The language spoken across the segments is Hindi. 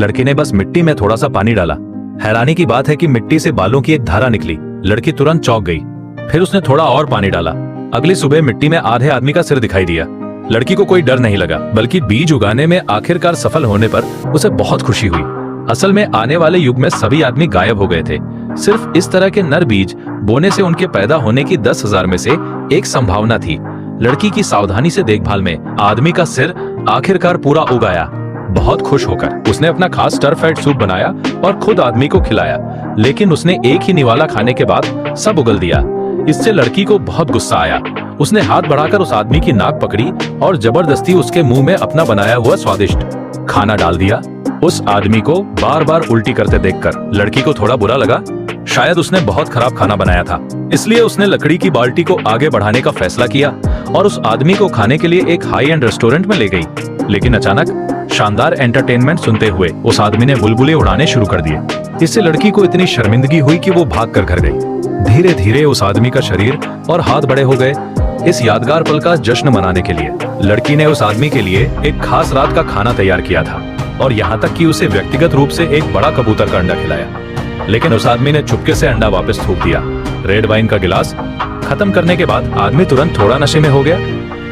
लड़की ने बस मिट्टी में थोड़ा सा पानी डाला। हैरानी की बात है कि मिट्टी से बालों की एक धारा निकली। लड़की तुरंत चौंक गई। फिर उसने थोड़ा और पानी डाला। अगली सुबह मिट्टी में आधे आदमी का सिर दिखाई दिया। लड़की को कोई डर नहीं लगा, बल्कि बीज उगाने में आखिरकार सफल होने पर उसे बहुत खुशी हुई। असल में आने वाले युग में सभी आदमी गायब हो गए थे। सिर्फ इस तरह के नर बीज बोने से उनके पैदा होने की 10,000 में से एक संभावना थी। लड़की की सावधानी से देखभाल में आदमी का सिर आखिरकार पूरा उग आया। बहुत खुश होकर उसने अपना खास स्टर फ्राइड सूप बनाया और खुद आदमी को खिलाया। लेकिन उसने एक ही निवाला खाने के बाद सब उगल दिया। इससे लड़की को बहुत गुस्सा आया। उसने हाथ बढ़ाकर उस आदमी की नाक पकड़ी और जबरदस्ती उसके मुंह में अपना बनाया हुआ स्वादिष्ट खाना डाल दिया। उस आदमी को बार बार उल्टी करते देखकर लड़की को थोड़ा बुरा लगा। शायद उसने बहुत खराब खाना बनाया था, इसलिए उसने लकड़ी की बाल्टी को आगे बढ़ाने का फैसला किया और उस आदमी को खाने के लिए एक हाई एंड रेस्टोरेंट में ले गई। लेकिन अचानक शानदार एंटरटेनमेंट सुनते हुए उस आदमी ने बुलबुले उड़ाने शुरू कर दिए। इससे लड़की को इतनी शर्मिंदगी हुई कि वो भागकर घर गई। धीरे धीरे उस आदमी का शरीर और हाथ बड़े हो गए। इस यादगार पल का जश्न मनाने के लिए लड़की ने उस आदमी के लिए एक खास रात का खाना तैयार किया था और यहाँ तक कि उसे व्यक्तिगत रूप से एक बड़ा कबूतर का अंडा खिलाया। लेकिन उस आदमी ने चुपके से अंडा वापस थूक दिया। रेड वाइन का गिलास खत्म करने के बाद आदमी तुरंत थोड़ा नशे में हो गया।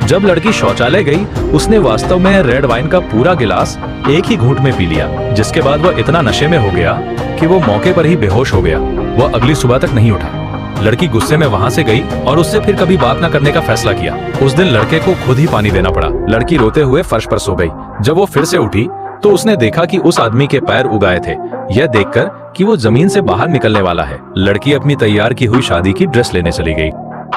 जब लड़की शौचालय गई, उसने वास्तव में रेड वाइन का पूरा गिलास एक ही घूंट में पी लिया, जिसके बाद वह इतना नशे में हो गया कि वो मौके पर ही बेहोश हो गया। वह अगली सुबह तक नहीं उठा। लड़की गुस्से में वहां से गई और उससे फिर कभी बात न करने का फैसला किया। उस दिन लड़के को खुद ही पानी देना पड़ा। लड़की रोते हुए फर्श पर सो गई। जब वो फिर से उठी तो उसने देखा कि उस आदमी के पैर उगाए थे। यह देखकर कि वो जमीन से बाहर निकलने वाला है, लड़की अपनी तैयार की हुई शादी की ड्रेस लेने चली गई।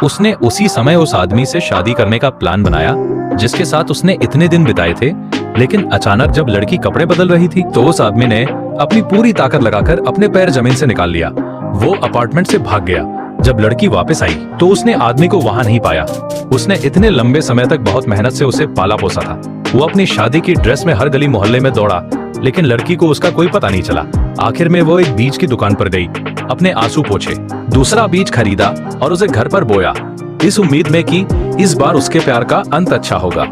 उसने उसी समय उस आदमी से शादी करने का प्लान बनाया जिसके साथ उसने इतने दिन बिताए थे। लेकिन अचानक जब लड़की कपड़े बदल रही थी तो उस आदमी ने अपनी पूरी ताकत लगाकर अपने पैर जमीन से निकाल लिया। वो अपार्टमेंट से भाग गया। जब लड़की वापस आई तो उसने आदमी को वहां नहीं पाया। उसने इतने लंबे समय तक बहुत मेहनत से उसे पाला पोसा था। वो अपनी शादी की ड्रेस में हर गली मोहल्ले में दौड़ा, लेकिन लड़की को उसका कोई पता नहीं चला। आखिर में वो एक बीज की दुकान पर गई, अपने आंसू पोंछे, दूसरा बीज खरीदा और उसे घर पर बोया, इस उम्मीद में कि इस बार उसके प्यार का अंत अच्छा होगा।